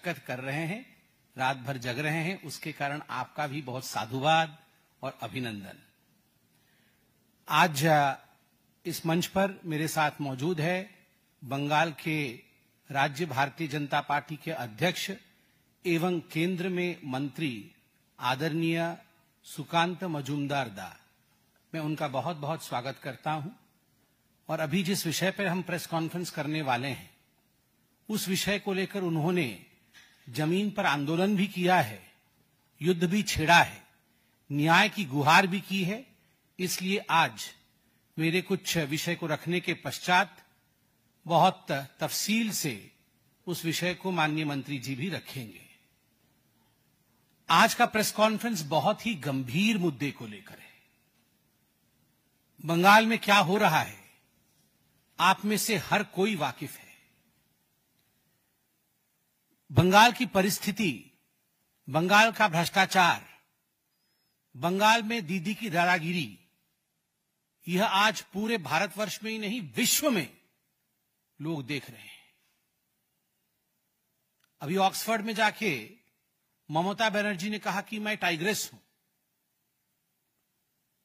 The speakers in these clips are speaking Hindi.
शिरकत कर रहे हैं, रात भर जग रहे हैं, उसके कारण आपका भी बहुत साधुवाद और अभिनंदन। आज इस मंच पर मेरे साथ मौजूद है बंगाल के राज्य भारतीय जनता पार्टी के अध्यक्ष एवं केंद्र में मंत्री आदरणीय सुकांत मजूमदार दा। मैं उनका बहुत बहुत स्वागत करता हूं। और अभी जिस विषय पर हम प्रेस कॉन्फ्रेंस करने वाले हैं, उस विषय को लेकर उन्होंने जमीन पर आंदोलन भी किया है, युद्ध भी छेड़ा है, न्याय की गुहार भी की है। इसलिए आज मेरे कुछ विषय को रखने के पश्चात बहुत तफसील से उस विषय को माननीय मंत्री जी भी रखेंगे। आज का प्रेस कॉन्फ्रेंस बहुत ही गंभीर मुद्दे को लेकर है। बंगाल में क्या हो रहा है, आप में से हर कोई वाकिफ है। बंगाल की परिस्थिति, बंगाल का भ्रष्टाचार, बंगाल में दीदी की दादागिरी, यह आज पूरे भारतवर्ष में ही नहीं, विश्व में लोग देख रहे हैं। अभी ऑक्सफोर्ड में जाके ममता बनर्जी ने कहा कि मैं टाइग्रेस हूं।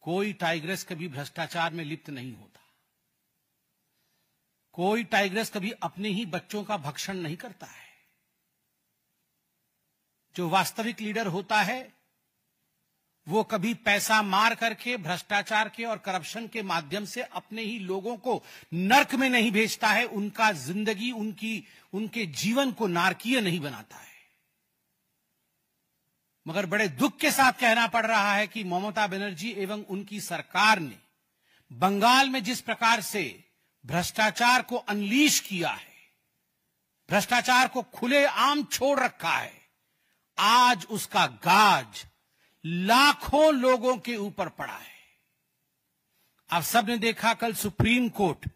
कोई टाइग्रेस कभी भ्रष्टाचार में लिप्त नहीं होता। कोई टाइग्रेस कभी अपने ही बच्चों का भक्षण नहीं करता है। जो वास्तविक लीडर होता है वो कभी पैसा मार करके भ्रष्टाचार के और करप्शन के माध्यम से अपने ही लोगों को नर्क में नहीं भेजता है, उनका जिंदगी, उनके जीवन को नारकीय नहीं बनाता है। मगर बड़े दुख के साथ कहना पड़ रहा है कि ममता बनर्जी एवं उनकी सरकार ने बंगाल में जिस प्रकार से भ्रष्टाचार को अनलीश किया है, भ्रष्टाचार को खुलेआम छोड़ रखा है, आज उसका गाज लाखों लोगों के ऊपर पड़ा है। आप सबने देखा कल सुप्रीम कोर्ट,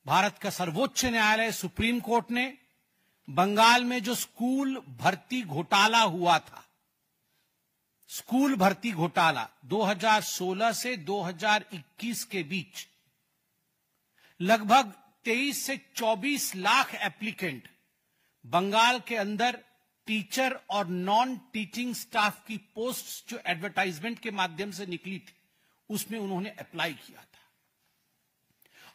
भारत का सर्वोच्च न्यायालय सुप्रीम कोर्ट ने बंगाल में जो स्कूल भर्ती घोटाला हुआ था, स्कूल भर्ती घोटाला 2016 से 2021 के बीच लगभग 23 से 24 लाख एप्लीकेंट बंगाल के अंदर टीचर और नॉन टीचिंग स्टाफ की पोस्ट जो एडवर्टाइजमेंट के माध्यम से निकली थी, उसमें उन्होंने अप्लाई किया था।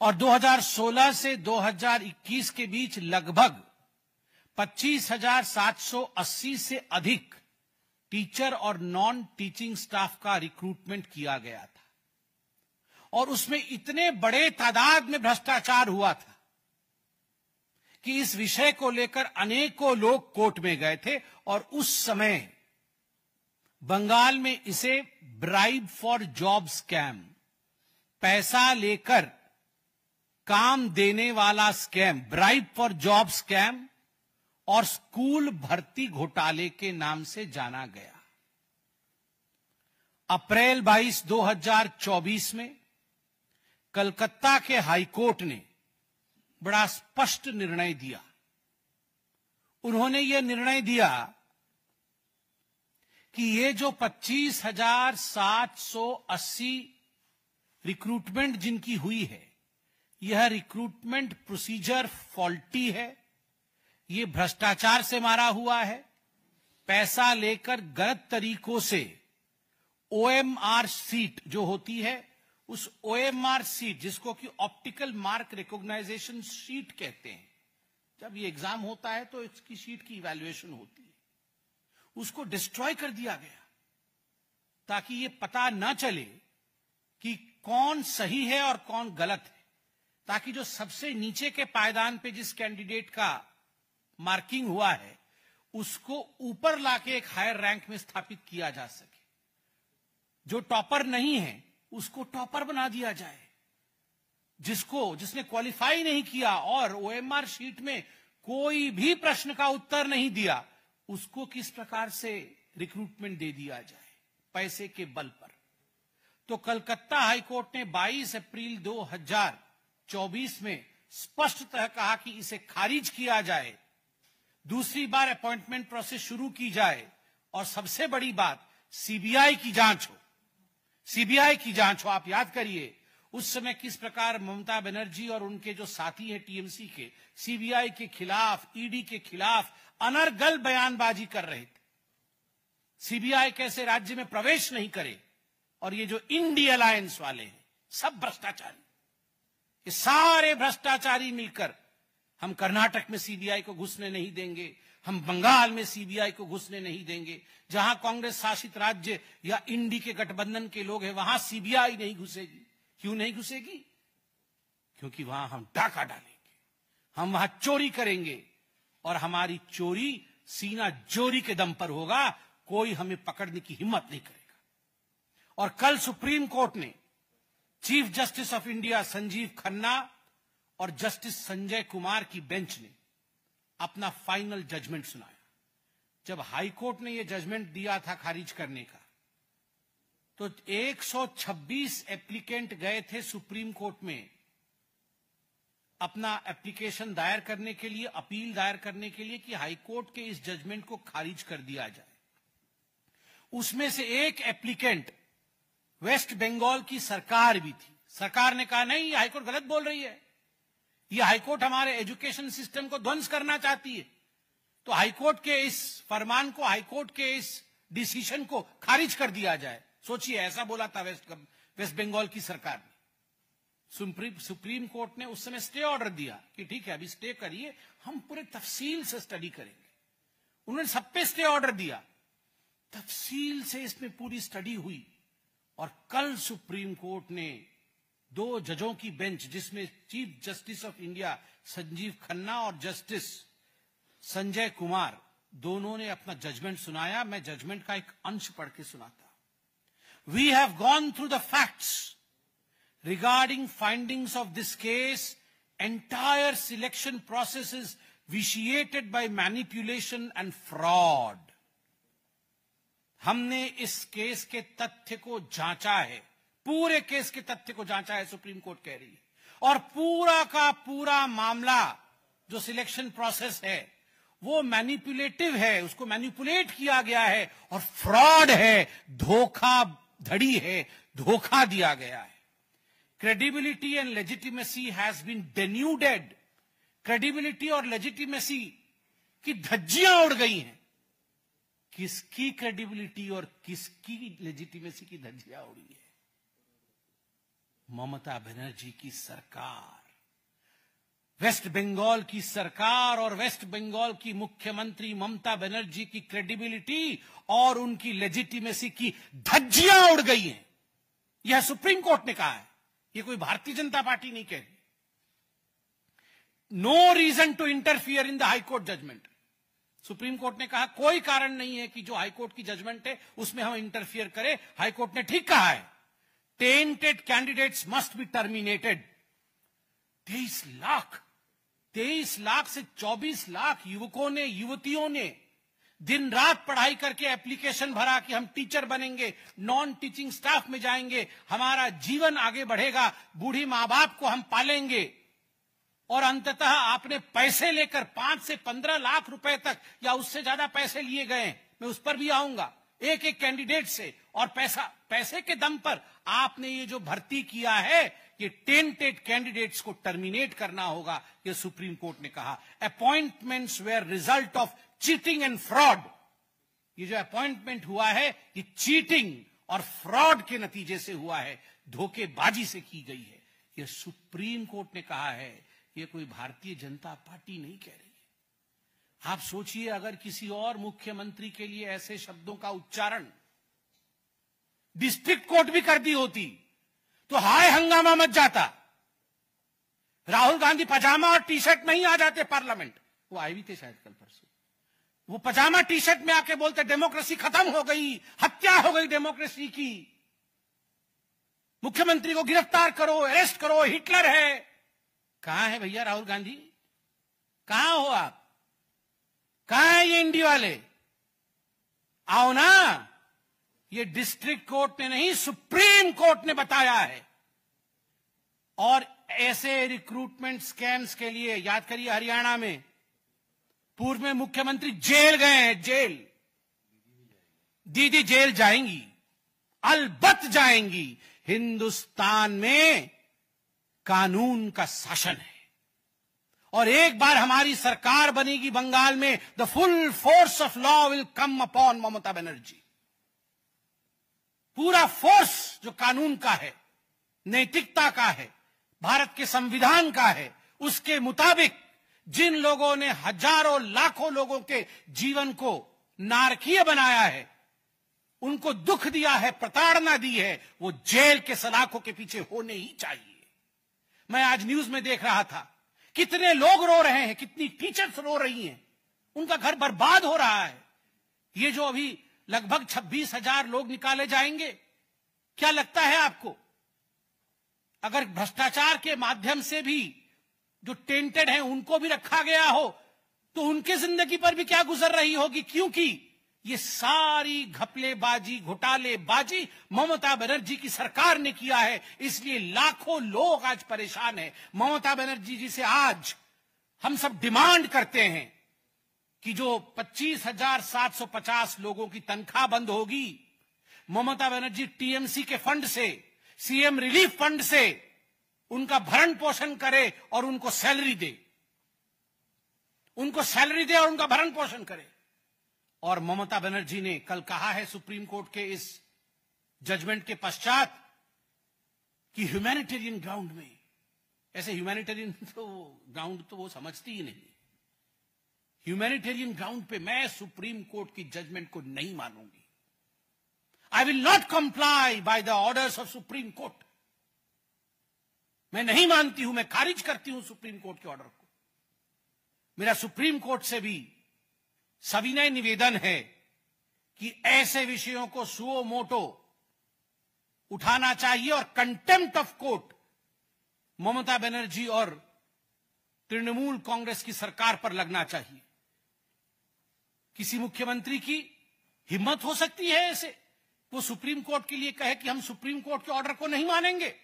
और 2016 से 2021 के बीच लगभग 25,780 से अधिक टीचर और नॉन टीचिंग स्टाफ का रिक्रूटमेंट किया गया था। और उसमें इतने बड़े तादाद में भ्रष्टाचार हुआ था कि इस विषय को लेकर अनेकों लोग कोर्ट में गए थे। और उस समय बंगाल में इसे ब्राइब फॉर जॉब स्कैम, पैसा लेकर काम देने वाला scam, bribe for job scam और स्कूल भर्ती घोटाले के नाम से जाना गया। अप्रैल 22, 2024 में कलकत्ता के हाईकोर्ट ने बड़ा स्पष्ट निर्णय दिया। उन्होंने यह निर्णय दिया कि ये जो 25,780 रिक्रूटमेंट जिनकी हुई है, यह रिक्रूटमेंट प्रोसीजर फॉल्टी है, ये भ्रष्टाचार से मारा हुआ है, पैसा लेकर गलत तरीकों से ओएमआर सीट जो होती है, उस ओएमआर सीट जिसको कि ऑप्टिकल मार्क रिकॉग्नाइजेशन शीट कहते हैं, जब ये एग्जाम होता है तो इसकी शीट की इवैल्यूएशन होती है, उसको डिस्ट्रॉय कर दिया गया ताकि ये पता न चले कि कौन सही है और कौन गलत है, ताकि जो सबसे नीचे के पायदान पे जिस कैंडिडेट का मार्किंग हुआ है उसको ऊपर लाके एक हायर रैंक में स्थापित किया जा सके। जो टॉपर नहीं है उसको टॉपर बना दिया जाए, जिसने क्वालिफाई नहीं किया और ओएमआर शीट में कोई भी प्रश्न का उत्तर नहीं दिया, उसको किस प्रकार से रिक्रूटमेंट दे दिया जाए पैसे के बल पर। तो कलकत्ता हाईकोर्ट ने 22 अप्रैल 2024 में स्पष्टतः कहा कि इसे खारिज किया जाए, दूसरी बार अपॉइंटमेंट प्रोसेस शुरू की जाए और सबसे बड़ी बात सीबीआई की जांच हो। सीबीआई की जांच हो। आप याद करिए उस समय किस प्रकार ममता बनर्जी और उनके जो साथी हैं टीएमसी के सीबीआई के खिलाफ, ईडी के खिलाफ अनर्गल बयानबाजी कर रहे थे। सीबीआई कैसे राज्य में प्रवेश नहीं करे, और ये जो इंडी अलायंस वाले हैं सब भ्रष्टाचारी, ये सारे भ्रष्टाचारी मिलकर हम कर्नाटक में सीबीआई को घुसने नहीं देंगे, हम बंगाल में सीबीआई को घुसने नहीं देंगे, जहां कांग्रेस शासित राज्य या इंडी के गठबंधन के लोग हैं वहां सीबीआई नहीं घुसेगी। क्यों नहीं घुसेगी? क्योंकि वहां हम डाका डालेंगे, हम वहां चोरी करेंगे, और हमारी चोरी सीना जोरी के दम पर होगा, कोई हमें पकड़ने की हिम्मत नहीं करेगा। और कल सुप्रीम कोर्ट ने chief justice of India Sanjeev Khanna और जस्टिस संजय कुमार की बेंच ने अपना फाइनल जजमेंट सुनाया। जब हाई कोर्ट ने यह जजमेंट दिया था खारिज करने का, तो 126 एप्लीकेंट गए थे सुप्रीम कोर्ट में अपना एप्लीकेशन दायर करने के लिए, अपील दायर करने के लिए कि हाई कोर्ट के इस जजमेंट को खारिज कर दिया जाए। उसमें से एक एप्लीकेंट वेस्ट बंगाल की सरकार भी थी। सरकार ने कहा नहीं, ये हाईकोर्ट गलत बोल रही है, ये हाईकोर्ट हमारे एजुकेशन सिस्टम को ध्वंस करना चाहती है, तो हाईकोर्ट के इस फरमान को, हाईकोर्ट के इस डिसीजन को खारिज कर दिया जाए। सोचिए, ऐसा बोला था वेस्ट बंगाल की सरकार ने। सुप्रीम कोर्ट ने उस समय स्टे ऑर्डर दिया कि ठीक है, अभी स्टे करिए, हम पूरे तफसील से स्टडी करेंगे। उन्होंने सब पे स्टे ऑर्डर दिया, तफसील से इसमें पूरी स्टडी हुई, और कल सुप्रीम कोर्ट ने 2 जजों की बेंच, जिसमें chief justice of India Sanjeev Khanna और जस्टिस संजय कुमार, दोनों ने अपना जजमेंट सुनाया। मैं जजमेंट का एक अंश पढ़ के सुनाता। We have gone through the facts regarding findings of this case. Entire selection process is vitiated by manipulation and fraud. हमने इस केस के तथ्य को जांचा है, पूरे केस के तथ्य को जांचा है, सुप्रीम कोर्ट कह रही है, और पूरा का पूरा मामला जो सिलेक्शन प्रोसेस है वो मैनिपुलेटिव है, उसको मैनिपुलेट किया गया है, और फ्रॉड है, धोखाधड़ी है, धोखा दिया गया है। Credibility and legitimacy has been denuded. Credibility और लेजिटिमेसी की धज्जियां उड़ गई हैं। किसकी क्रेडिबिलिटी और किसकी लेजिटिमेसी की धज्जियां उड़ी है? ममता बनर्जी की सरकार, वेस्ट बंगाल की सरकार और वेस्ट बंगाल की मुख्यमंत्री ममता बनर्जी की क्रेडिबिलिटी और उनकी लेजिटिमेसी की धज्जियां उड़ गई हैं। यह सुप्रीम कोर्ट ने कहा है, यह कोई भारतीय जनता पार्टी नहीं कह रही। No reason to interfere in the high court judgment. Supreme court ने कहा कोई कारण नहीं है कि जो हाई कोर्ट की जजमेंट है उसमें हम इंटरफियर करें। हाई कोर्ट ने ठीक कहा है, tainted candidates must be terminated. 23 lakh से 24 लाख युवकों ने, युवतियों ने दिन रात पढ़ाई करके एप्लीकेशन भरा कि हम टीचर बनेंगे, नॉन टीचिंग स्टाफ में जाएंगे, हमारा जीवन आगे बढ़ेगा, बूढ़ी मां बाप को हम पालेंगे। और अंततः आपने पैसे लेकर 5 से 15 लाख रुपए तक या उससे ज्यादा पैसे लिए गए, मैं उस पर भी आऊंगा, एक एक कैंडिडेट से, और पैसे के दम पर आपने ये जो भर्ती किया है, ये टेंटेड कैंडिडेट्स को टर्मिनेट करना होगा, ये सुप्रीम कोर्ट ने कहा। Appointments were result of cheating and fraud. ये जो अपॉइंटमेंट हुआ है ये चीटिंग और फ्रॉड के नतीजे से हुआ है, धोखेबाजी से की गई है। ये सुप्रीम कोर्ट ने कहा है, ये कोई भारतीय जनता पार्टी नहीं कह रही है। आप सोचिए, अगर किसी और मुख्यमंत्री के लिए ऐसे शब्दों का उच्चारण डिस्ट्रिक्ट कोर्ट भी कर दी होती तो हाय हंगामा मच जाता। राहुल गांधी पजामा और टी शर्ट में ही आ जाते पार्लियामेंट। वो आए भी थे शायद कल परसों, वो पजामा टी शर्ट में आके बोलते डेमोक्रेसी खत्म हो गई, हत्या हो गई डेमोक्रेसी की, मुख्यमंत्री को गिरफ्तार करो, अरेस्ट करो, हिटलर है। कहां है भैया राहुल गांधी? कहां हो आप? कहां है ये इंडी वाले? आओ ना। ये डिस्ट्रिक्ट कोर्ट ने नहीं, सुप्रीम कोर्ट ने बताया है। और ऐसे रिक्रूटमेंट स्कैम्स के लिए याद करिए, हरियाणा में पूर्व में मुख्यमंत्री जेल गए हैं, जेल। दीदी जेल जाएंगी, अलबत्त जाएंगी। हिंदुस्तान में कानून का शासन है। और एक बार हमारी सरकार बनेगी बंगाल में, the full force of law will come upon Mamata Banerjee. पूरा फोर्स जो कानून का है, नैतिकता का है, भारत के संविधान का है, उसके मुताबिक जिन लोगों ने हजारों लाखों लोगों के जीवन को नारकीय बनाया है, उनको दुख दिया है, प्रताड़ना दी है, वो जेल के सलाखों के पीछे होने ही चाहिए। मैं आज न्यूज में देख रहा था, कितने लोग रो रहे हैं, कितनी टीचर्स रो रही हैं, उनका घर बर्बाद हो रहा है। ये जो अभी लगभग 26,000 लोग निकाले जाएंगे, क्या लगता है आपको, अगर भ्रष्टाचार के माध्यम से भी जो टेंटेड हैं उनको भी रखा गया हो, तो उनके जिंदगी पर भी क्या गुजर रही होगी? क्योंकि ये सारी घपलेबाजी, घोटालेबाजी ममता बनर्जी की सरकार ने किया है, इसलिए लाखों लोग आज परेशान हैं। ममता बनर्जी जी से आज हम सब डिमांड करते हैं कि जो 25,750 लोगों की तनख्वाह बंद होगी, ममता बनर्जी टीएमसी के फंड से, सीएम रिलीफ फंड से उनका भरण पोषण करे और उनको सैलरी दे, उनको सैलरी दे और उनका भरण पोषण करे। और ममता बनर्जी ने कल कहा है सुप्रीम कोर्ट के इस जजमेंट के पश्चात कि ह्यूमैनिटेरियन ग्राउंड में, ऐसे ह्यूमैनिटेरियन तो ग्राउंड तो वो समझती ही नहीं, ह्यूमैनिटेरियन ग्राउंड पे मैं सुप्रीम कोर्ट की जजमेंट को नहीं मानूंगी। I will not comply by the orders of supreme court. मैं नहीं मानती हूं, मैं खारिज करती हूं सुप्रीम कोर्ट के ऑर्डर को। मेरा सुप्रीम कोर्ट से भी सविनय निवेदन है कि ऐसे विषयों को सुओ मोटो उठाना चाहिए और contempt of court Mamata Banerjee और तृणमूल कांग्रेस की सरकार पर लगना चाहिए। किसी मुख्यमंत्री की हिम्मत हो सकती है ऐसे, वो सुप्रीम कोर्ट के लिए कहे कि हम सुप्रीम कोर्ट के ऑर्डर को नहीं मानेंगे?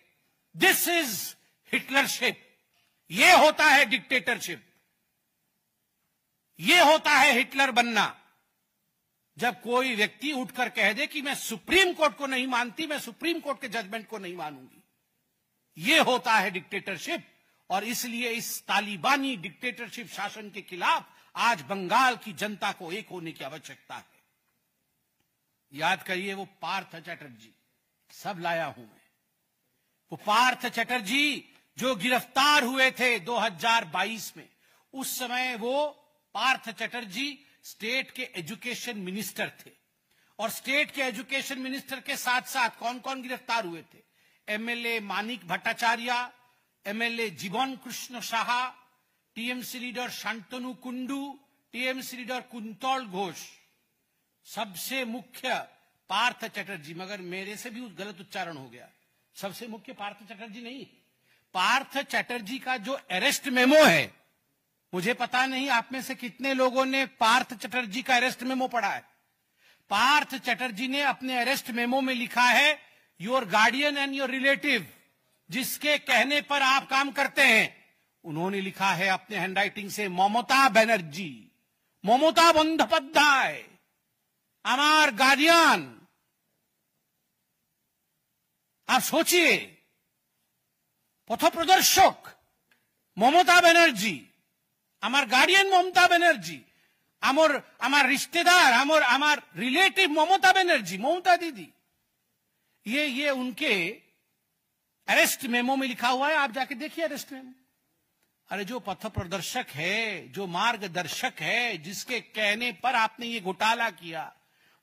This is Hitlership. ये होता है डिक्टेटरशिप, ये होता है हिटलर बनना। जब कोई व्यक्ति उठकर कह दे कि मैं सुप्रीम कोर्ट को नहीं मानती, मैं सुप्रीम कोर्ट के जजमेंट को नहीं मानूंगी, ये होता है डिक्टेटरशिप। और इसलिए इस तालिबानी डिक्टेटरशिप शासन के खिलाफ आज बंगाल की जनता को एक होने की आवश्यकता है। याद करिए, वो पार्थ चटर्जी, सब लाया हूं मैं, वो पार्थ चटर्जी जो गिरफ्तार हुए थे 2022 में, उस समय वो पार्थ चटर्जी स्टेट के एजुकेशन मिनिस्टर थे। और स्टेट के एजुकेशन मिनिस्टर के साथ साथ कौन कौन गिरफ्तार हुए थे? एमएलए मानिक भट्टाचार्य, एमएलए जीवन Krishna Saha, TMC leader Shantanu Kundu, TMC leader quintal Ghosh, सबसे मुख्य पार्थ चटर्जी। मगर मेरे से भी गलत उच्चारण हो गया, सबसे मुख्य पार्थ चटर्जी नहीं, पार्थ चटर्जी का जो अरेस्ट मेमो है, मुझे पता नहीं आप में से कितने लोगों ने पार्थ चटर्जी का अरेस्ट मेमो पढ़ा है। पार्थ चटर्जी ने अपने अरेस्ट मेमो में लिखा है, your guardian and your relative, जिसके कहने पर आप काम करते हैं, उन्होंने लिखा है अपने हैंडराइटिंग से ममता बनर्जी, ममता बंदोपाध्याय, हमार गार्डियन। आप सोचिए, पथप्रदर्शक ममता बनर्जी, আমার গার্ডিয়ান মমতা ব্যানার্জি, আমার रिश्तेदार, আমার रिलेटिव ममता बनर्जी, ममता दीदी, ये उनके अरेस्ट मेमो में लिखा हुआ है। आप जाके देखिए अरेस्ट मेमो। अरे जो पथ प्रदर्शक है, जो मार्गदर्शक है, जिसके कहने पर आपने ये घोटाला किया,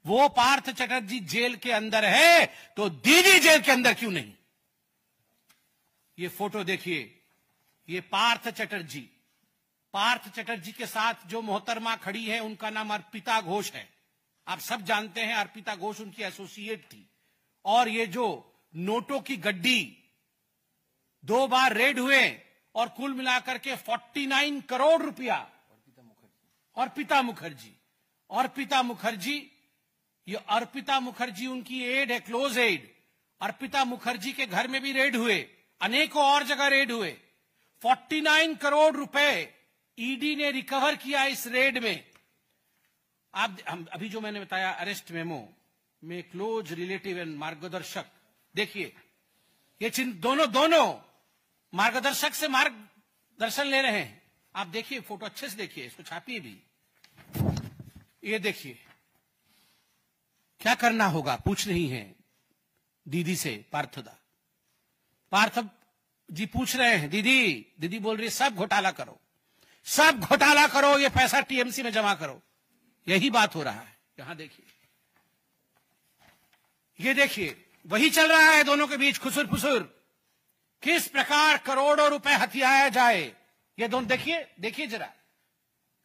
वो पार्थ चटर्जी जेल के अंदर है, तो दीदी जेल के अंदर क्यों नहीं? ये फोटो देखिए, ये पार्थ चटर्जी, पार्थ चटर्जी के साथ जो मोहतरमा खड़ी है उनका नाम अर्पिता घोष है। आप सब जानते हैं अर्पिता घोष उनकी एसोसिएट थी। और ये जो नोटों की गड्डी 2 बार रेड हुए और कुल मिलाकर के 49 करोड़ रुपया, अर्पिता मुखर्जी, ये अर्पिता मुखर्जी उनकी एड है, क्लोज एड। अर्पिता मुखर्जी के घर में भी रेड हुए, अनेकों और जगह रेड हुए। 49 करोड़ रुपए ईडी ने रिकवर किया इस रेड में। आप अभी जो मैंने बताया अरेस्ट मेमो में क्लोज रिलेटिव एंड मार्गदर्शक, देखिए ये दोनों मार्गदर्शक से मार्गदर्शन ले रहे हैं। आप देखिए, फोटो अच्छे से देखिए, इसको छापिए भी। ये देखिए क्या करना होगा, पूछ रही हैं दीदी से पार्थदा। पार्थ जी पूछ रहे हैं, दीदी बोल रही है सब घोटाला करो, सब घोटाला करो, ये पैसा टीएमसी में जमा करो। यही बात हो रहा है। यहां देखिए, ये देखिए वही चल रहा है दोनों के बीच खुसुर फुसुर, किस प्रकार करोड़ों रुपए हथियाया जाए। ये दोनों देखिए जरा,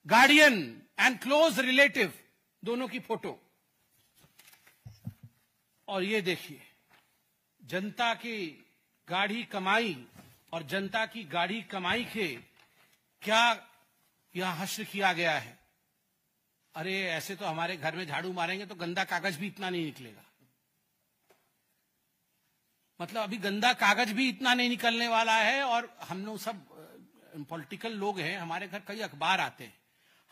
गार्डियन एंड क्लोज रिलेटिव दोनों की फोटो। और ये देखिए जनता की गाढ़ी कमाई और जनता की गाढ़ी कमाई के क्या यहां हश्र किया गया है। अरे ऐसे तो हमारे घर में झाड़ू मारेंगे तो गंदा कागज भी इतना नहीं निकलेगा। मतलब अभी गंदा कागज भी इतना नहीं निकलने वाला है। और हम लोग सब पॉलिटिकल लोग हैं, हमारे घर कई अखबार आते हैं,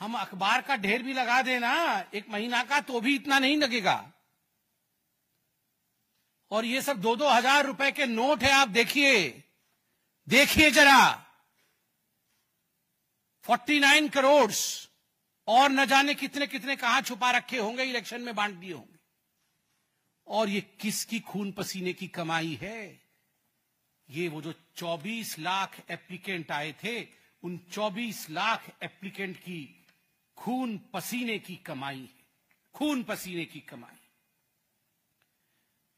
हम अखबार का ढेर भी लगा देना एक महीना का तो भी इतना नहीं लगेगा। और ये सब 2-2 हजार रुपए के नोट है। आप देखिए जरा, 49 करोड़ और न जाने कितने कितने कहां छुपा रखे होंगे, इलेक्शन में बांट दिए होंगे। और ये किसकी खून पसीने की कमाई है? ये वो जो 24 लाख एप्लीकेंट आए थे, उन 24 लाख एप्लीकेंट की खून पसीने की कमाई है, खून पसीने की कमाई।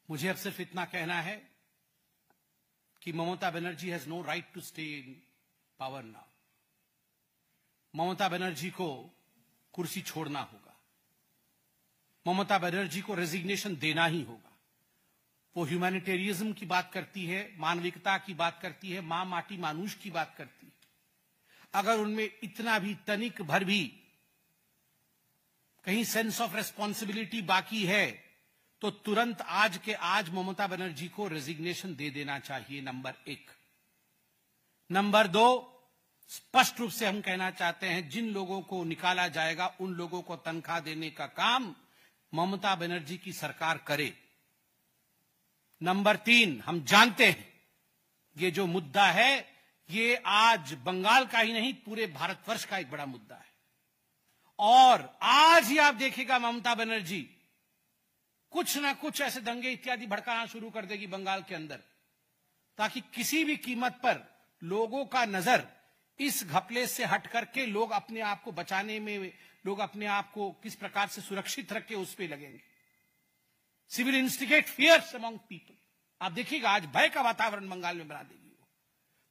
मुझे अब सिर्फ इतना कहना है कि Mamata Banerjee has no right to stay in power now. Mamata Banerjee को कुर्सी छोड़ना होगा, ममता बनर्जी को रेजिग्नेशन देना ही होगा। वो ह्यूमैनिटेरियज्म की बात करती है, मानविकता की बात करती है, मां माटी मानुष की बात करती है। अगर उनमें इतना भी तनिक भर भी कहीं सेंस ऑफ रेस्पॉन्सिबिलिटी बाकी है तो तुरंत आज के आज ममता बनर्जी को रेजिग्नेशन दे देना चाहिए, नंबर 1। नंबर 2, स्पष्ट रूप से हम कहना चाहते हैं, जिन लोगों को निकाला जाएगा उन लोगों को तनख्वाह देने का काम ममता बनर्जी की सरकार करे। नंबर 3, हम जानते हैं ये जो मुद्दा है ये आज बंगाल का ही नहीं पूरे भारतवर्ष का एक बड़ा मुद्दा है। और आज ही आप देखिएगा ममता बनर्जी कुछ ना कुछ ऐसे दंगे इत्यादि भड़काना शुरू कर देगी बंगाल के अंदर, ताकि किसी भी कीमत पर लोगों का नजर इस घपले से हट करके लोग अपने आप को बचाने में, लोग अपने आप को किस प्रकार से सुरक्षित रख के उस पर लगेंगे। Civil instigate fears among people. आप देखिएगा आज भय का वातावरण बंगाल में बना देगी, वो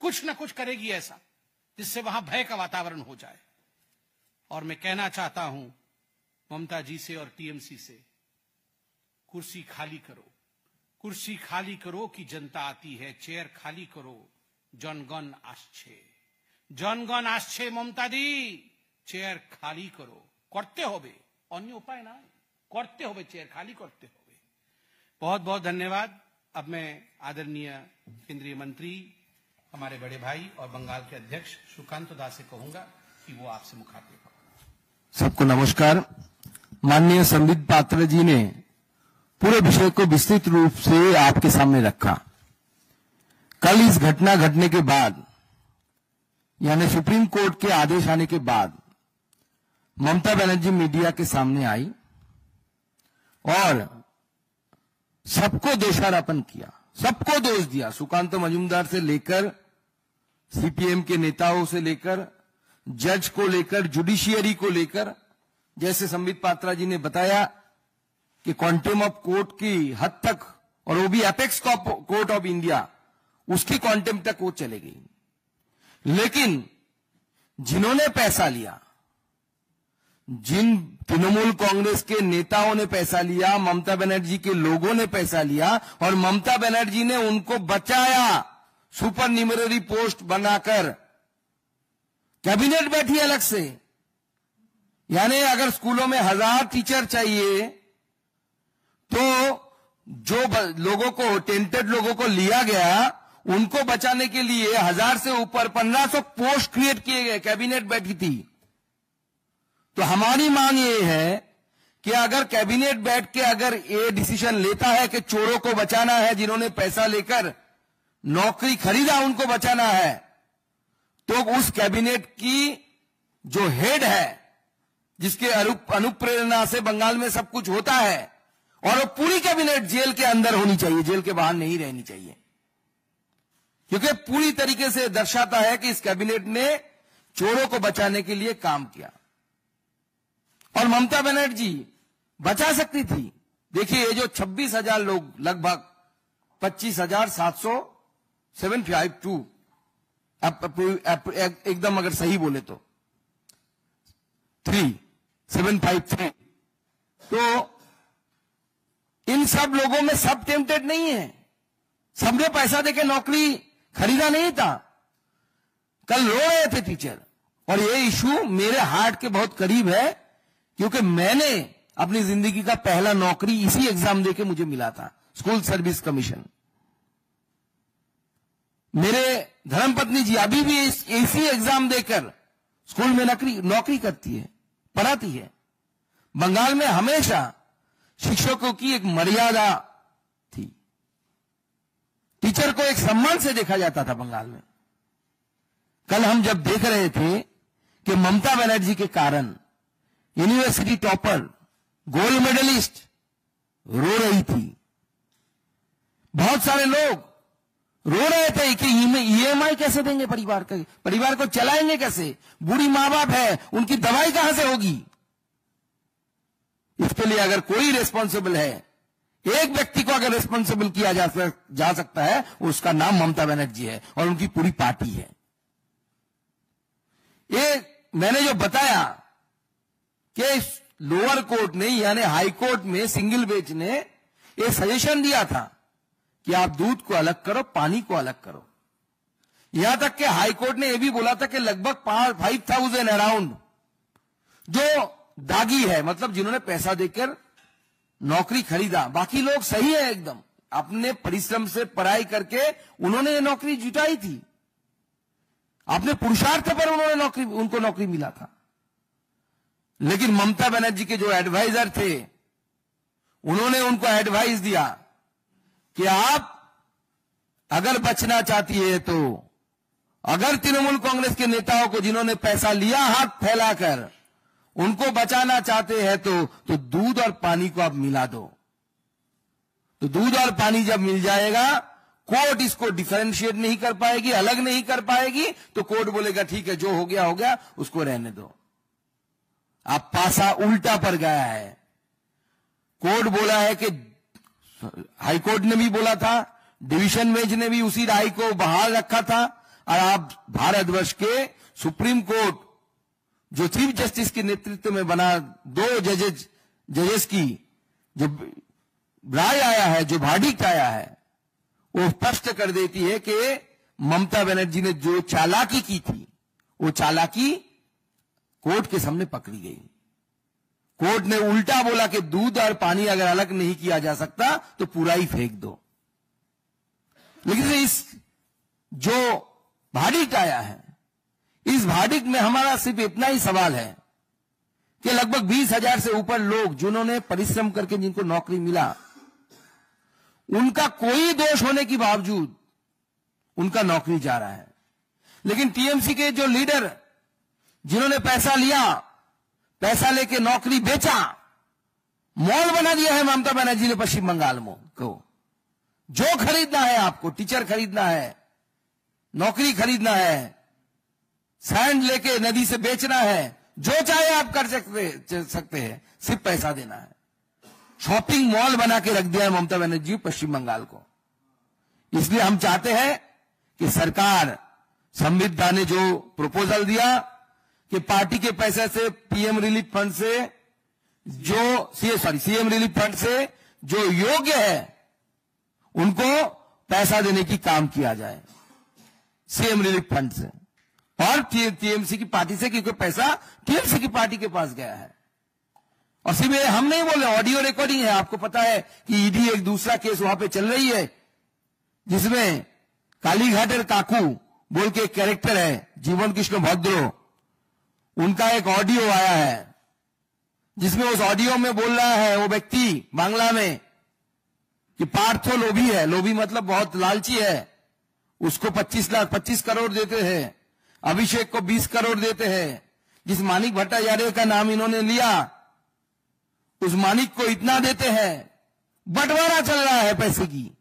कुछ ना कुछ करेगी ऐसा जिससे वहां भय का वातावरण हो जाए। और मैं कहना चाहता हूं ममता जी से और टीएमसी से, कुर्सी खाली करो, कुर्सी खाली करो कि जनता आती है, चेयर खाली करो, जनगण आसछे, जनगण आसछे ममता दी, चेयर खाली करो। करते होबे, अन्य उपाय ना, करते होबे, चेयर खाली करते होबे। बहुत बहुत धन्यवाद। अब मैं आदरणीय केंद्रीय मंत्री, हमारे बड़े भाई और बंगाल के अध्यक्ष सुकांत दास से कहूंगा कि वो आपसे मुखातिब हो। सबको नमस्कार। माननीय संबित पात्रा जी ने पूरे विषय को विस्तृत रूप से आपके सामने रखा। कल इस घटना घटने के बाद, यानी सुप्रीम कोर्ट के आदेश आने के बाद, ममता बनर्जी मीडिया के सामने आई और सबको दोषारोपण किया, सबको दोष दिया। सुकांत मजूमदार से लेकर सीपीएम के नेताओं से लेकर जज को लेकर, जुडिशियरी को लेकर, जैसे संबित पात्रा जी ने बताया कि क्वांटम ऑफ कोर्ट की हद तक, और वो भी एपेक्स कोर्ट ऑफ इंडिया, उसकी क्वांटम तक वो चले गई। लेकिन जिन्होंने पैसा लिया, जिन तृणमूल कांग्रेस के नेताओं ने पैसा लिया, ममता बनर्जी के लोगों ने पैसा लिया और ममता बनर्जी ने उनको बचाया सुपर न्यूमररी पोस्ट बनाकर। कैबिनेट बैठी अलग से, यानी अगर स्कूलों में 1000 टीचर चाहिए तो जो लोगों को, टेंटेड लोगों को लिया गया, उनको बचाने के लिए 1000 से ऊपर 1500 पोस्ट क्रिएट किए गए, कैबिनेट बैठी थी। तो हमारी मांग ये है कि अगर कैबिनेट बैठ के अगर ये डिसीजन लेता है कि चोरों को बचाना है, जिन्होंने पैसा लेकर नौकरी खरीदा, उनको बचाना है, तो उस कैबिनेट की जो हेड है, जिसके अनुप्रेरणा से बंगाल में सब कुछ होता है, और वो पूरी कैबिनेट जेल के अंदर होनी चाहिए, जेल के बाहर नहीं रहनी चाहिए, क्योंकि पूरी तरीके से दर्शाता है कि इस कैबिनेट ने चोरों को बचाने के लिए काम किया। और ममता बनर्जी बचा सकती थी। देखिए, ये जो 26,000 लोग, लगभग 25,752 एकदम अगर सही बोले तो 3753, तो इन सब लोगों में सब टेम्पटेड नहीं है, सबने पैसा देके नौकरी खरीदा नहीं था। कल रो रहे थे टीचर, और ये इशू मेरे हार्ट के बहुत करीब है, क्योंकि मैंने अपनी जिंदगी का पहला नौकरी इसी एग्जाम देके मुझे मिला था, स्कूल सर्विस कमीशन। मेरे धर्मपत्नी जी अभी भी इसी एग्जाम देकर स्कूल में नौकरी करती है, पढ़ाती है। बंगाल में हमेशा शिक्षकों की एक मर्यादा थी, टीचर को एक सम्मान से देखा जाता था बंगाल में। कल हम जब देख रहे थे कि ममता बनर्जी के कारण यूनिवर्सिटी टॉपर, गोल्ड मेडलिस्ट रो रही थी, बहुत सारे लोग रो रहे थे कि ईएमआई कैसे देंगे, परिवार को चलाएंगे कैसे, बूढ़ी मां बाप है, उनकी दवाई कहां से होगी। इसके लिए अगर कोई रिस्पॉन्सिबल है, एक व्यक्ति को अगर रिस्पॉन्सिबल किया जा सकता है, उसका नाम ममता बनर्जी है और उनकी पूरी पार्टी है। ये मैंने जो बताया कि लोअर कोर्ट ने, यानी हाई कोर्ट में सिंगल बेंच ने ये सजेशन दिया था कि आप दूध को अलग करो, पानी को अलग करो। यहां तक कि हाई कोर्ट ने यह भी बोला था कि लगभग 5,000 अराउंड जो दागी है, मतलब जिन्होंने पैसा देकर नौकरी खरीदा, बाकी लोग सही है एकदम, अपने परिश्रम से पढ़ाई करके उन्होंने ये नौकरी जुटाई थी, अपने पुरुषार्थ पर उनको नौकरी मिला था। लेकिन ममता बनर्जी के जो एडवाइजर थे, उन्होंने उनको एडवाइस दिया कि आप अगर बचना चाहती है तो, अगर तृणमूल कांग्रेस के नेताओं को जिन्होंने पैसा लिया हाथ फैलाकर, उनको बचाना चाहते हैं तो दूध और पानी को आप मिला दो। तो दूध और पानी जब मिल जाएगा, कोर्ट इसको डिफरेंशिएट नहीं कर पाएगी, अलग नहीं कर पाएगी, तो कोर्ट बोलेगा ठीक है, जो हो गया, उसको रहने दो। अब पासा उल्टा पर गया है। कोर्ट बोला है कि, हाई कोर्ट ने भी बोला था, डिवीजन बेंच ने भी उसी राय को बहाल रखा था, और आप भारतवर्ष के सुप्रीम कोर्ट जो चीफ जस्टिस के नेतृत्व में बना, 2 जजेस की जो राय आया है, जो वर्डिक्ट आया है, वो स्पष्ट कर देती है कि ममता बनर्जी ने जो चालाकी की थी, वो चालाकी कोर्ट के सामने पकड़ी गई। कोर्ट ने उल्टा बोला कि दूध और पानी अगर अलग नहीं किया जा सकता तो पूरा ही फेंक दो। लेकिन इस जो वर्डिक्ट आया है, इस वर्डिक्ट में हमारा सिर्फ इतना ही सवाल है कि लगभग 20,000 से ऊपर लोग जिन्होंने परिश्रम करके जिनको नौकरी मिला, उनका कोई दोष होने के बावजूद उनका नौकरी जा रहा है। लेकिन टीएमसी के जो लीडर, जिन्होंने पैसा लिया, पैसा लेके नौकरी बेचा, मॉल बना दिया है ममता बनर्जी ने पश्चिम बंगाल में को। जो खरीदना है आपको, टीचर खरीदना है, नौकरी खरीदना है, सैंड लेके नदी से बेचना है, जो चाहे आप कर सकते हैं, सिर्फ पैसा देना है। शॉपिंग मॉल बना के रख दिया है ममता बनर्जी पश्चिम बंगाल को। इसलिए हम चाहते हैं कि सरकार, संविधान ने जो प्रपोजल दिया कि पार्टी के पैसे से सीएम रिलीफ फंड से जो योग्य है उनको पैसा देने की काम किया जाए, सीएम रिलीफ फंड से और टीएमसी की पार्टी से, क्योंकि पैसा टीएमसी की पार्टी के पास गया है। और सिर्फ हम नहीं बोल रहे, ऑडियो रिकॉर्डिंग है। आपको पता है कि ईडी एक दूसरा केस वहां पे चल रही है, जिसमें कालीघाटर काकू बोल के एक कैरेक्टर है, जीवन कृष्ण भद्रो, उनका एक ऑडियो आया है, जिसमें उस ऑडियो में बोल रहा है वो व्यक्ति बांग्ला में कि पार्थो लोभी है, लोभी मतलब बहुत लालची है, उसको 25 करोड़ देते हैं, अभिषेक को 20 करोड़ देते हैं। जिस मानिक भट्टाचार्य का नाम इन्होंने लिया, उस मानिक को इतना देते हैं। बंटवारा चल रहा है पैसे की,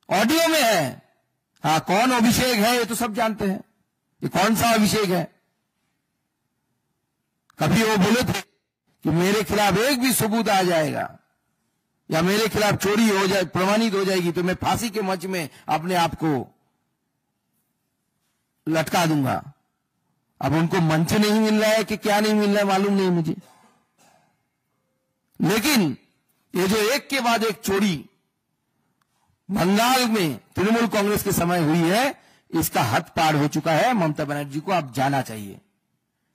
ऑडियो में है। हाँ, कौन अभिषेक है ये तो सब जानते हैं। ये कौन सा अभिषेक है? कभी वो बोले थे कि मेरे खिलाफ एक भी सबूत आ जाएगा या मेरे खिलाफ चोरी हो जाए, प्रमाणित हो जाएगी, तो मैं फांसी के मंच में अपने आप को लटका दूंगा। अब उनको मंच नहीं मिल रहा है कि क्या नहीं मिल रहा है मालूम नहीं मुझे, लेकिन ये जो एक के बाद एक चोरी बंगाल में तृणमूल कांग्रेस के समय हुई है, इसका हद पार हो चुका है। ममता बनर्जी को अब जाना चाहिए।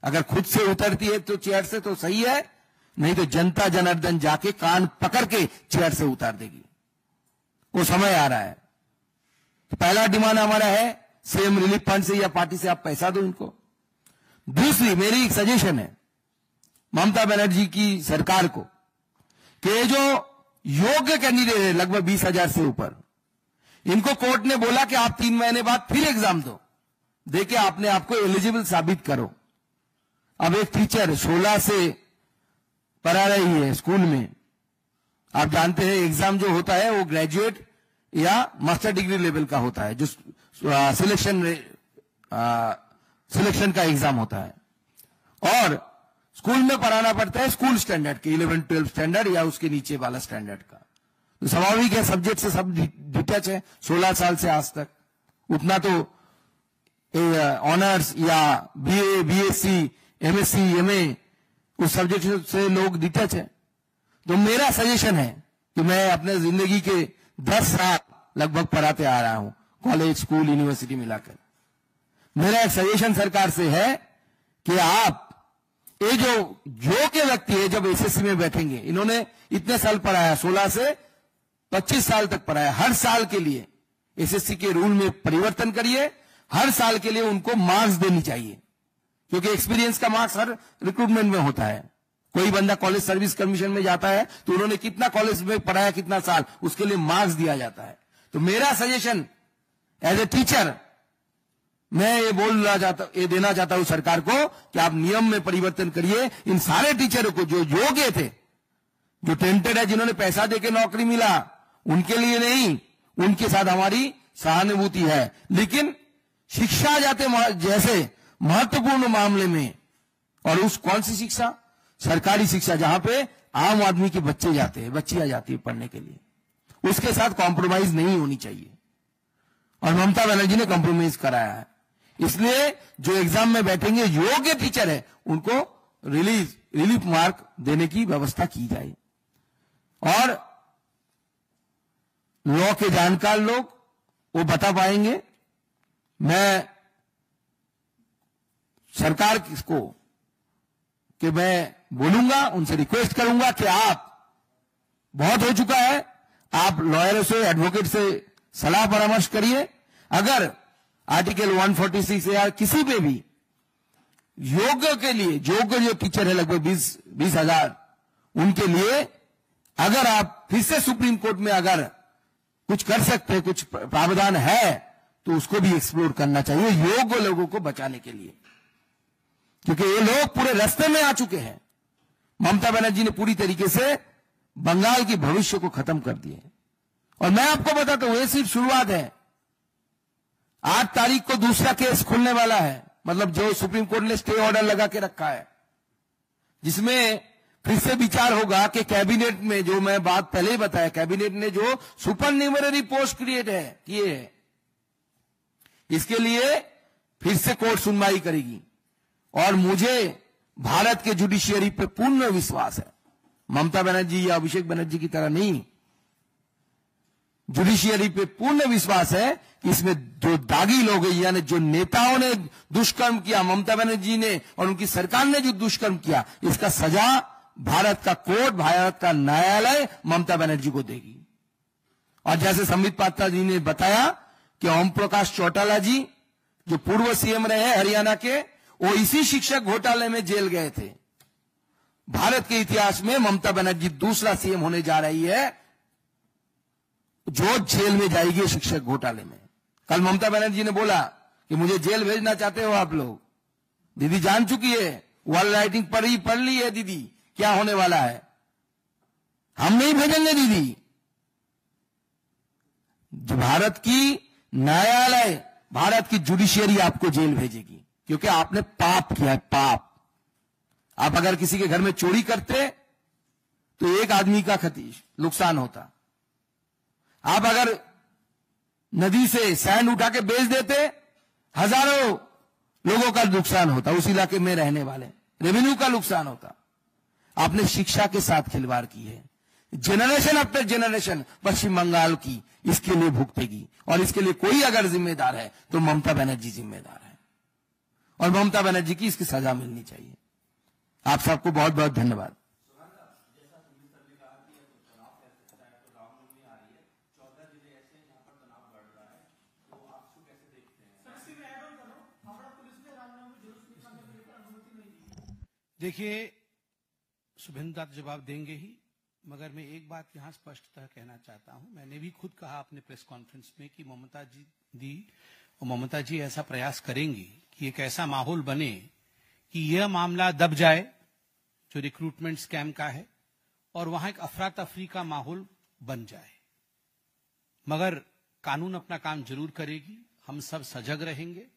अगर खुद से उतरती है तो चेयर से तो सही है, नहीं तो जनता जनार्दन जाके कान पकड़ के चेयर से उतार देगी। वो समय आ रहा है। तो पहला डिमांड हमारा है, सीएम रिलीफ फंड से या पार्टी से आप पैसा दो इनको। दूसरी मेरी एक सजेशन है ममता बनर्जी की सरकार को कि जो योग्य कैंडिडेट है लगभग 20,000 से ऊपर, इनको कोर्ट ने बोला कि आप 3 महीने बाद फिर एग्जाम दो, देके आपने आपको एलिजिबल साबित करो। अब एक टीचर 16 से पढ़ा रही है स्कूल में, आप जानते हैं एग्जाम जो होता है वो ग्रेजुएट या मास्टर डिग्री लेवल का होता है, जो सिलेक्शन का एग्जाम होता है, और स्कूल में पढ़ाना पड़ता है स्कूल स्टैंडर्ड के 11-12 स्टैंडर्ड या उसके नीचे वाला स्टैंडर्ड का। तो स्वाभाविक है सब्जेक्ट से सब डिटैच है 16 साल से आज तक। उतना तो ऑनर्स या बीए, बीएससी, एमएससी, एमए उस सब्जेक्ट से लोग डिटैच है। तो मेरा सजेशन है कि मैं अपने जिंदगी के 10 साल लगभग पढ़ाते आ रहा हूं, कॉलेज, स्कूल, यूनिवर्सिटी मिलाकर। मेरा एक सजेशन सरकार से है कि आप ये जो योग्य व्यक्ति है जब एसएससी में बैठेंगे, इन्होंने इतने साल पढ़ाया, 16 से 25 साल तक पढ़ाया, हर साल के लिए एसएससी के रूल में परिवर्तन करिए। हर साल के लिए उनको मार्क्स देनी चाहिए, क्योंकि एक्सपीरियंस का मार्क्स हर रिक्रूटमेंट में होता है। कोई बंदा कॉलेज सर्विस कमीशन में जाता है तो उन्होंने कितना कॉलेज में पढ़ाया, कितना साल, उसके लिए मार्क्स दिया जाता है। तो मेरा सजेशन एज ए टीचर मैं ये देना चाहता हूं सरकार को कि आप नियम में परिवर्तन करिए। इन सारे टीचरों को जो योग्य थे, जो टेंटेड है, जिन्होंने पैसा देके नौकरी मिला, उनके लिए नहीं, उनके साथ हमारी सहानुभूति है। लेकिन शिक्षा जैसे महत्वपूर्ण मामले में, और उस कौन सी शिक्षा? सरकारी शिक्षा, जहां पे आम आदमी के बच्चे जाते हैं, बच्चियां जाती है पढ़ने के लिए, उसके साथ कॉम्प्रोमाइज नहीं होनी चाहिए। और ममता बनर्जी ने कॉम्प्रोमाइज कराया है। इसलिए जो एग्जाम में बैठेंगे योग्य टीचर है, उनको रिलीफ मार्क देने की व्यवस्था की जाए। और लॉ के जानकार लोग वो बता पाएंगे। मैं सरकार को कि मैं बोलूंगा, उनसे रिक्वेस्ट करूंगा कि आप, बहुत हो चुका है, आप लॉयरों से, एडवोकेट से सलाह परामर्श करिए। अगर आर्टिकल 146 या किसी पे भी योग्य के लिए, योग्य जो टीचर है लगभग 20,000, उनके लिए अगर आप फिर से सुप्रीम कोर्ट में अगर कुछ कर सकते हैं, कुछ प्रावधान है, तो उसको भी एक्सप्लोर करना चाहिए योग्य लोगों को बचाने के लिए, क्योंकि ये लोग पूरे रास्ते में आ चुके हैं। ममता बनर्जी ने पूरी तरीके से बंगाल के भविष्य को खत्म कर दिए। और मैं आपको बताता हूं, ये सिर्फ शुरुआत है। 8 तारीख को दूसरा केस खुलने वाला है, मतलब जो सुप्रीम कोर्ट ने स्टे ऑर्डर लगा के रखा है, जिसमें फिर से विचार होगा कि कैबिनेट में, जो मैं बात पहले ही बताया, कैबिनेट ने जो सुपर न्यूमररी पोस्ट क्रिएट किए हैं, इसके लिए फिर से कोर्ट सुनवाई करेगी। और मुझे भारत के जुडिशियरी पे पूर्ण विश्वास है, ममता बनर्जी या अभिषेक बनर्जी की तरह नहीं, जुडिशियरी पे पूर्ण विश्वास है कि इसमें जो दागी लोग हैं, यानी जो नेताओं ने दुष्कर्म किया, ममता बनर्जी ने और उनकी सरकार ने जो दुष्कर्म किया, इसका सजा भारत का कोर्ट, भारत का न्यायालय ममता बनर्जी को देगी। और जैसे संबित पात्रा जी ने बताया कि ओम प्रकाश चौटाला जी जो पूर्व सीएम रहे हरियाणा के, वो इसी शिक्षक घोटाले में जेल गए थे। भारत के इतिहास में ममता बनर्जी दूसरा सीएम होने जा रही है। जो जेल में जाएगी शिक्षक घोटाले में। कल ममता बनर्जी ने बोला कि मुझे जेल भेजना चाहते हो आप लोग। दीदी जान चुकी है, वॉल राइटिंग पढ़ ली है दीदी क्या होने वाला है। हम नहीं भेजेंगे दीदी। जो भारत की न्यायालय, भारत की जुडिशियरी आपको जेल भेजेगी, क्योंकि आपने पाप किया है, पाप। आप अगर किसी के घर में चोरी करते तो एक आदमी का नुकसान होता। आप अगर नदी से सैंड उठा के बेच देते, हजारों लोगों का नुकसान होता, उस इलाके में रहने वाले रेवेन्यू का नुकसान होता। आपने शिक्षा के साथ खिलवाड़ की है। जनरेशन आफ्टर जनरेशन पश्चिम बंगाल की इसके लिए भुगतेगी, और इसके लिए कोई अगर जिम्मेदार है तो ममता बनर्जी जिम्मेदार है, और ममता बनर्जी की इसकी सजा मिलनी चाहिए। आप सबको बहुत बहुत धन्यवाद। देखिए, शुभेंदु दत्त जवाब देंगे ही, मगर मैं एक बात यहां स्पष्टतः कहना चाहता हूं। मैंने भी खुद कहा अपने प्रेस कॉन्फ्रेंस में कि ममता जी ऐसा प्रयास करेंगी कि एक ऐसा माहौल बने कि यह मामला दब जाए जो रिक्रूटमेंट स्कैम का है, और वहां एक अफरा तफरी का माहौल बन जाए। मगर कानून अपना काम जरूर करेगी, हम सब सजग रहेंगे।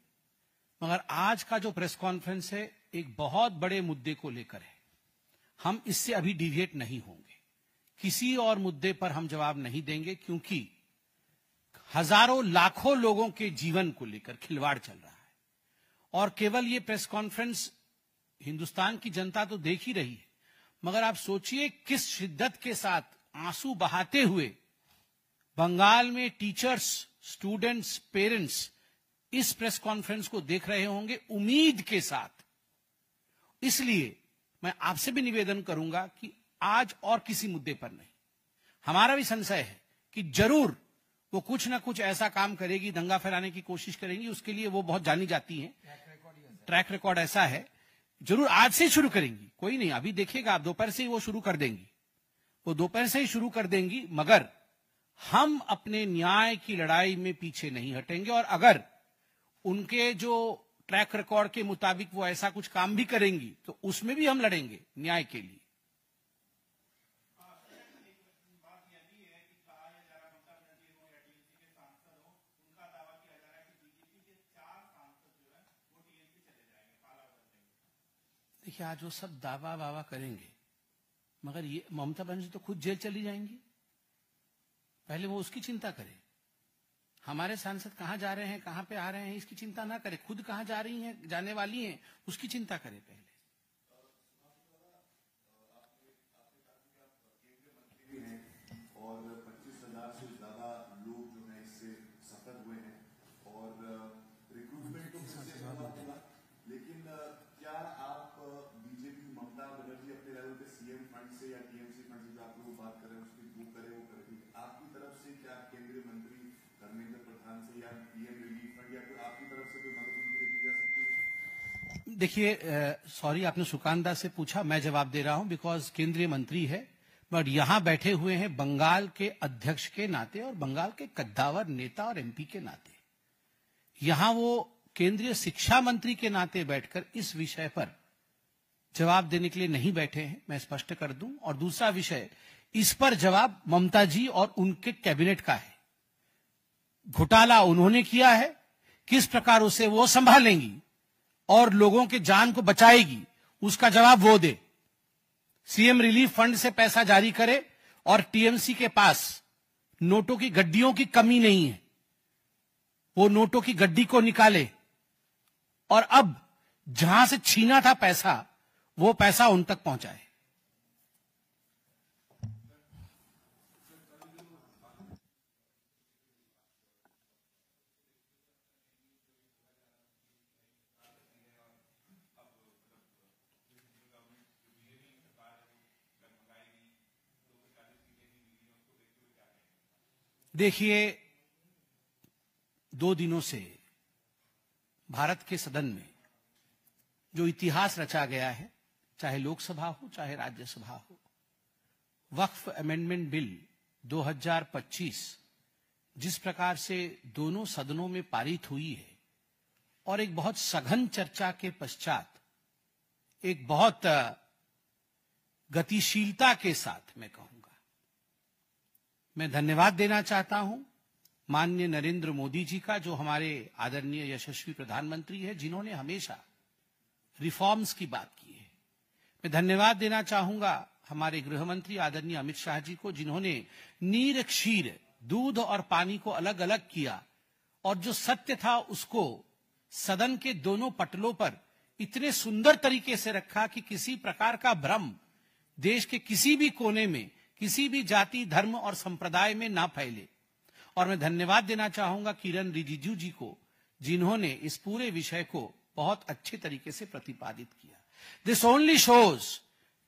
मगर आज का जो प्रेस कॉन्फ्रेंस है एक बहुत बड़े मुद्दे को लेकर है। हम इससे अभी डिविएट नहीं होंगे, किसी और मुद्दे पर हम जवाब नहीं देंगे, क्योंकि हजारों लाखों लोगों के जीवन को लेकर खिलवाड़ चल रहा है। और केवल ये प्रेस कॉन्फ्रेंस हिंदुस्तान की जनता तो देख ही रही है, मगर आप सोचिए किस शिद्दत के साथ आंसू बहाते हुए बंगाल में टीचर्स, स्टूडेंट्स, पेरेंट्स इस प्रेस कॉन्फ्रेंस को देख रहे होंगे उम्मीद के साथ। इसलिए मैं आपसे भी निवेदन करूंगा कि आज और किसी मुद्दे पर नहीं, हमारा भी संशय है कि जरूर वो कुछ ना कुछ ऐसा काम करेगी, दंगा फैलाने की कोशिश करेंगी। उसके लिए वो बहुत जानी जाती हैं, ट्रैक रिकॉर्ड ऐसा है। जरूर आज से शुरू करेंगी, कोई नहीं, अभी देखिएगा आप, दोपहर से ही वो शुरू कर देंगी, वो दोपहर से ही शुरू कर देंगी। मगर हम अपने न्याय की लड़ाई में पीछे नहीं हटेंगे, और अगर उनके जो ट्रैक रिकॉर्ड के मुताबिक वो ऐसा कुछ काम भी करेंगी तो उसमें भी हम लड़ेंगे न्याय के लिए। देखिए, आज वो सब दावा वावा करेंगे, मगर ये ममता बनर्जी तो खुद जेल चली जाएंगी। पहले वो उसकी चिंता करे। हमारे सांसद कहां जा रहे हैं, कहां पे आ रहे हैं, इसकी चिंता ना करे। खुद कहां जा रही हैं, जाने वाली हैं, उसकी चिंता करे पहले। और 25,000 से ज्यादा लोग जो हैं इससे सफर हुए हैं, और रिक्रूटमेंट तो होगा, लेकिन क्या आप बीजेपी ममता बनर्जी अपने लेवल पे सीएम फंड से या टीएमसी फंड से जो आप लोग बात कर रहे हैं उसकी वो करे, वो करेगी आपकी तरफ से? क्या केंद्रीय मंत्री धर्मेंद्र प्रधान से या पीएम रिलीफ फंड या फिर आपकी तरफ से कोई मदद उनके लिए दी जा सकती है? देखिए, सॉरी, आपने सुकांत दास से पूछा, मैं जवाब दे रहा हूं, बिकॉज केंद्रीय मंत्री है, बट यहां बैठे हुए हैं बंगाल के अध्यक्ष के नाते और बंगाल के कद्दावर नेता और एमपी के नाते। यहां वो केंद्रीय शिक्षा मंत्री के नाते बैठकर इस विषय पर जवाब देने के लिए नहीं बैठे हैं, मैं स्पष्ट कर दूं। और दूसरा विषय, इस पर जवाब ममता जी और उनके कैबिनेट का है। घोटाला उन्होंने किया है, किस प्रकार उसे वो संभालेंगी और लोगों के जान को बचाएगी, उसका जवाब वो दे। सीएम रिलीफ फंड से पैसा जारी करे, और टीएमसी के पास नोटों की गड्डियों की कमी नहीं है, वो नोटों की गड्डी को निकाले, और अब जहां से छीना था पैसा, वो पैसा उन तक पहुंचाए। देखिए, 2 दिनों से भारत के सदन में जो इतिहास रचा गया है, चाहे लोकसभा हो चाहे राज्यसभा हो, वक्फ अमेंडमेंट बिल 2025 जिस प्रकार से दोनों सदनों में पारित हुई है और एक बहुत सघन चर्चा के पश्चात एक बहुत गतिशीलता के साथ मैं कहूंगा, मैं धन्यवाद देना चाहता हूं माननीय नरेंद्र मोदी जी का, जो हमारे आदरणीय यशस्वी प्रधानमंत्री है, जिन्होंने हमेशा रिफॉर्म्स की बात की है। मैं धन्यवाद देना चाहूंगा हमारे गृह मंत्री आदरणीय अमित शाह जी को, जिन्होंने नीर क्षीर, दूध और पानी को अलग अलग किया और जो सत्य था उसको सदन के दोनों पटलों पर इतने सुंदर तरीके से रखा कि किसी प्रकार का भ्रम देश के किसी भी कोने में, किसी भी जाति, धर्म और संप्रदाय में ना फैले। और मैं धन्यवाद देना चाहूंगा किरण रिजिजू जी को, जिन्होंने इस पूरे विषय को बहुत अच्छे तरीके से प्रतिपादित किया। This only shows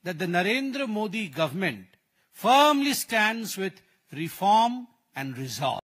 that the Narendra Modi government firmly stands with reform and resolve.